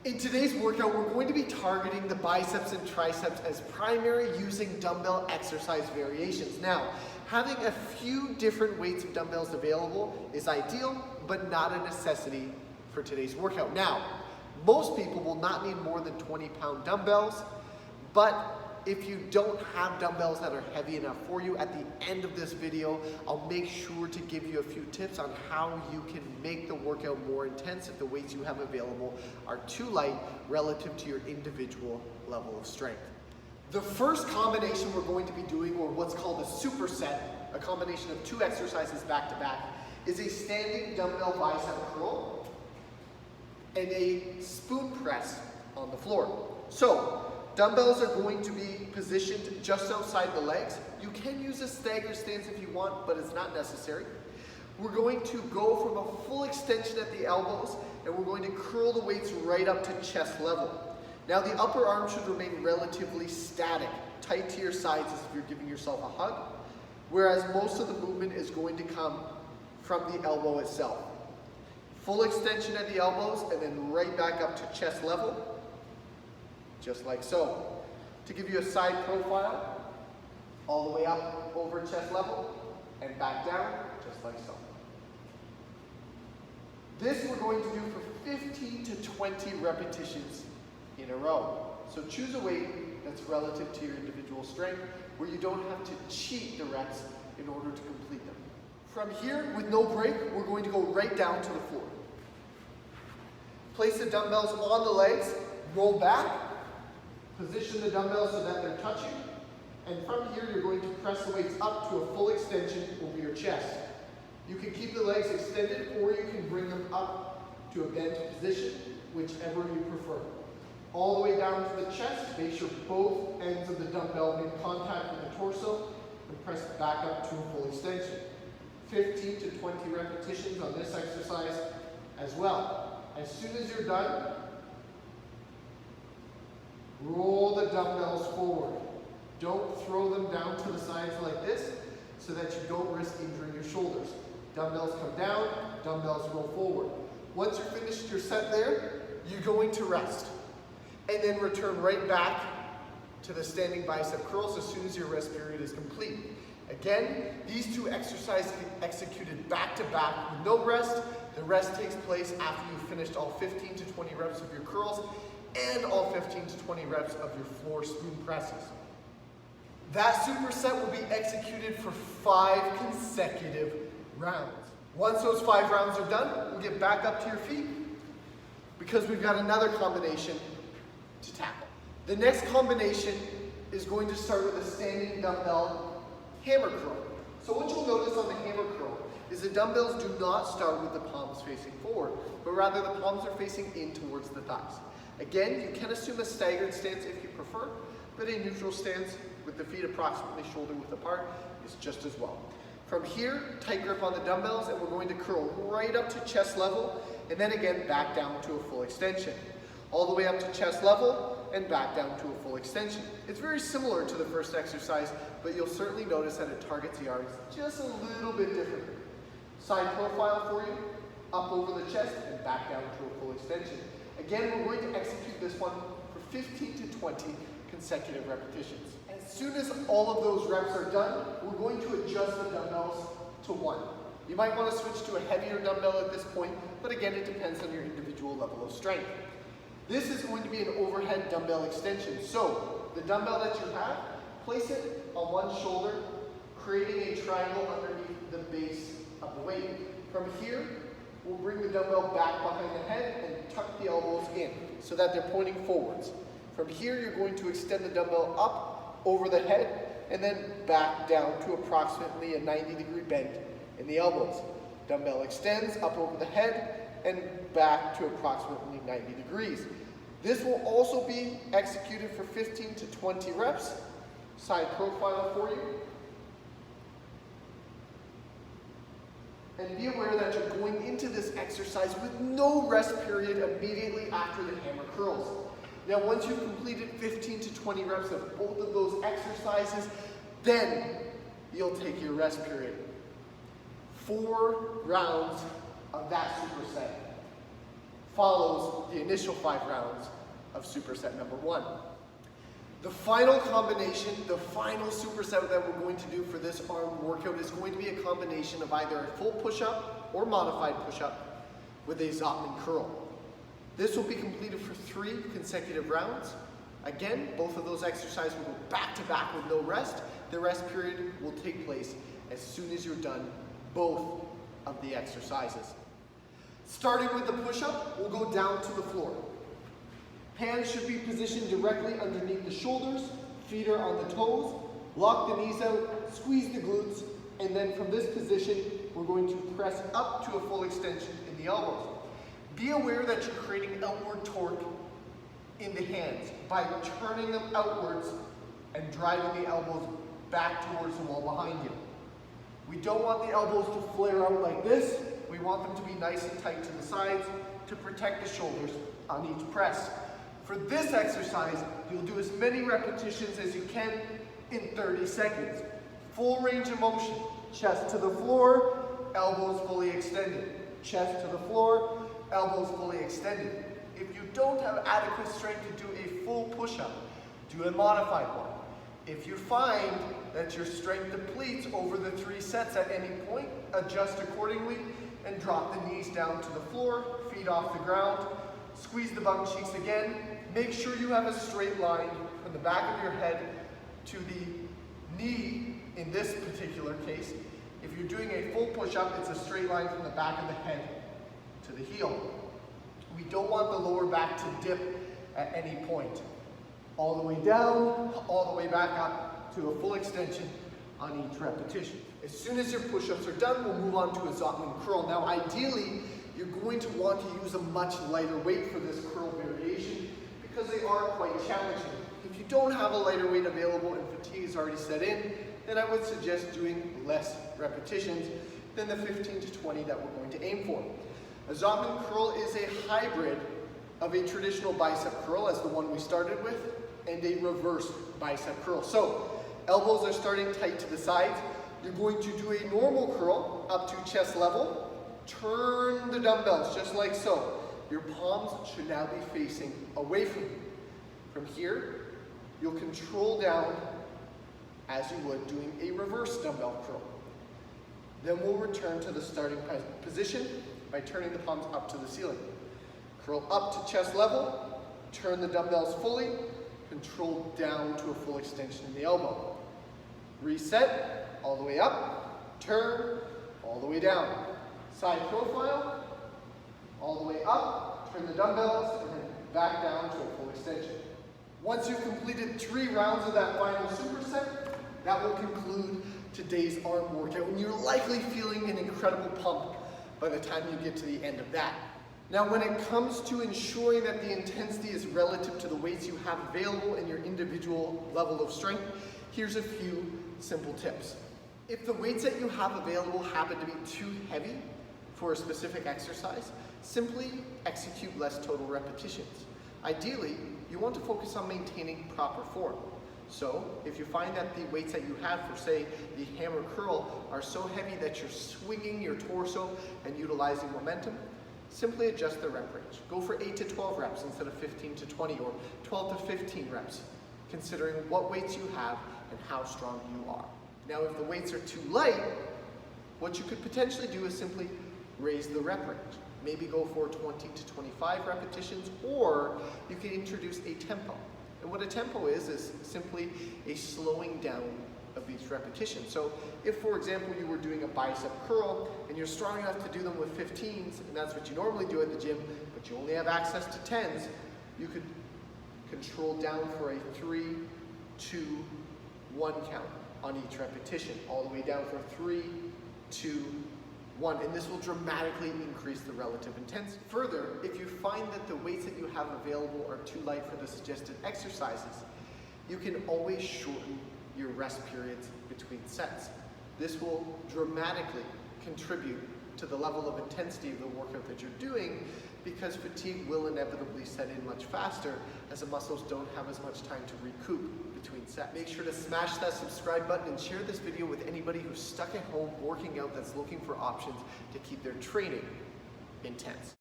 In today's workout, we're going to be targeting the biceps and triceps as primary using dumbbell exercise variations. Now, having a few different weights of dumbbells available is ideal, but not a necessity for today's workout. Now, most people will not need more than 20-pound dumbbells, but if you don't have dumbbells that are heavy enough for you, at the end of this video, I'll make sure to give you a few tips on how you can make the workout more intense if the weights you have available are too light relative to your individual level of strength. The first combination we're going to be doing, or what's called a superset, a combination of two exercises back to back, is a standing dumbbell bicep curl and a spoon press on the floor. So, dumbbells are going to be positioned just outside the legs. You can use a stagger stance if you want, but it's not necessary. We're going to go from a full extension at the elbows, and we're going to curl the weights right up to chest level. Now the upper arm should remain relatively static, tight to your sides as if you're giving yourself a hug, whereas most of the movement is going to come from the elbow itself. Full extension at the elbows, and then right back up to chest level. Just like so. To give you a side profile, all the way up over chest level and back down, just like so. This we're going to do for 15 to 20 repetitions in a row. So choose a weight that's relative to your individual strength where you don't have to cheat the reps in order to complete them. From here, with no break, we're going to go right down to the floor. Place the dumbbells on the legs, roll back, position the dumbbells so that they're touching, and from here you're going to press the weights up to a full extension over your chest. You can keep the legs extended or you can bring them up to a bent position, whichever you prefer. All the way down to the chest, make sure both ends of the dumbbell are in contact with the torso, and press back up to a full extension. 15 to 20 repetitions on this exercise as well. As soon as you're done, roll the dumbbells forward. Don't throw them down to the sides like this so that you don't risk injuring your shoulders. Dumbbells come down, dumbbells roll forward. Once you're finished your set there, you're going to rest. And then return right back to the standing bicep curls as soon as your rest period is complete. Again, these two exercises executed back to back with no rest. The rest takes place after you've finished all 15 to 20 reps of your curls and all 15 to 20 reps of your floor spoon presses. That superset will be executed for 5 consecutive rounds. Once those 5 rounds are done, we'll get back up to your feet because we've got another combination to tackle. The next combination is going to start with a standing dumbbell hammer curl. So what you'll notice on the hammer curl is the dumbbells do not start with the palms facing forward, but rather the palms are facing in towards the thighs. Again, you can assume a staggered stance if you prefer, but a neutral stance with the feet approximately shoulder width apart is just as well. From here, tight grip on the dumbbells, and we're going to curl right up to chest level, and then again back down to a full extension. All the way up to chest level, and back down to a full extension. It's very similar to the first exercise, but you'll certainly notice that it targets the arms just a little bit differently. Side profile for you, up over the chest, and back down to a full extension. Again, we're going to execute this one for 15 to 20 consecutive repetitions. As soon as all of those reps are done, we're going to adjust the dumbbells to 1. You might want to switch to a heavier dumbbell at this point, but again, it depends on your individual level of strength. This is going to be an overhead dumbbell extension. So, the dumbbell that you have, place it on one shoulder, creating a triangle underneath the base of the weight. From here, we'll bring the dumbbell back behind the head and tuck the elbows in so that they're pointing forwards. From here, you're going to extend the dumbbell up over the head and then back down to approximately a 90-degree bend in the elbows. Dumbbell extends up over the head and back to approximately 90 degrees. This will also be executed for 15 to 20 reps. Side profile for you. And be aware that you're going into this exercise with no rest period immediately after the hammer curls. Now, once you've completed 15 to 20 reps of both of those exercises, then you'll take your rest period. 4 rounds of that superset. follows the initial 5 rounds of superset number 1. The final combination, the final superset that we're going to do for this arm workout is going to be a combination of either a full push-up or modified push-up with a Zottman curl. This will be completed for 3 consecutive rounds. Again, both of those exercises will go back to back with no rest. The rest period will take place as soon as you're done both of the exercises. Starting with the push-up, we'll go down to the floor. Hands should be positioned directly underneath the shoulders, feet are on the toes, lock the knees out, squeeze the glutes, and then from this position, we're going to press up to a full extension in the elbows. Be aware that you're creating outward torque in the hands by turning them outwards and driving the elbows back towards the wall behind you. We don't want the elbows to flare out like this. We want them to be nice and tight to the sides to protect the shoulders on each press. For this exercise, you'll do as many repetitions as you can in 30 seconds. Full range of motion. Chest to the floor, elbows fully extended. Chest to the floor, elbows fully extended. If you don't have adequate strength to do a full push-up, do a modified one. If you find that your strength depletes over the 3 sets at any point, adjust accordingly and drop the knees down to the floor, feet off the ground. Squeeze the bum cheeks again. Make sure you have a straight line from the back of your head to the knee in this particular case. If you're doing a full push-up, it's a straight line from the back of the head to the heel. We don't want the lower back to dip at any point. All the way down, all the way back up to a full extension on each repetition. As soon as your push-ups are done, we'll move on to a Zottman curl. Now ideally, you're going to want to use a much lighter weight for this curl variation because they are quite challenging. If you don't have a lighter weight available and fatigue is already set in, then I would suggest doing less repetitions than the 15 to 20 that we're going to aim for. A Zottman curl is a hybrid of a traditional bicep curl, as the one we started with, and a reverse bicep curl. So, elbows are starting tight to the sides. You're going to do a normal curl up to chest level. Turn the dumbbells just like so. Your palms should now be facing away from you. From here, you'll control down as you would doing a reverse dumbbell curl. Then we'll return to the starting position by turning the palms up to the ceiling. Curl up to chest level, turn the dumbbells fully, control down to a full extension in the elbow. Reset, all the way up, turn, all the way down. Side profile, all the way up, turn the dumbbells, and then back down to a full extension. Once you've completed 3 rounds of that final superset, that will conclude today's arm workout, and you're likely feeling an incredible pump by the time you get to the end of that. Now, when it comes to ensuring that the intensity is relative to the weights you have available in your individual level of strength, here's a few simple tips. If the weights that you have available happen to be too heavy for a specific exercise, simply execute less total repetitions. Ideally, you want to focus on maintaining proper form. So, if you find that the weights that you have for, say, the hammer curl are so heavy that you're swinging your torso and utilizing momentum, simply adjust the rep range. Go for 8 to 12 reps instead of 15 to 20 or 12 to 15 reps, considering what weights you have and how strong you are. Now, if the weights are too light, what you could potentially do is simply raise the rep range. Maybe go for 20 to 25 repetitions, or you can introduce a tempo. And what a tempo is simply a slowing down of each repetition. So if, for example, you were doing a bicep curl and you're strong enough to do them with 15s, and that's what you normally do at the gym, but you only have access to 10s, you could control down for a 3, 2, 1 count on each repetition, all the way down for 3, 2, 1, and this will dramatically increase the relative intensity. Further, if you find that the weights that you have available are too light for the suggested exercises, you can always shorten your rest periods between sets. This will dramatically contribute to the level of intensity of the workout that you're doing, because fatigue will inevitably set in much faster as the muscles don't have as much time to recoup between sets. Make sure to smash that subscribe button and share this video with anybody who's stuck at home working out that's looking for options to keep their training intense.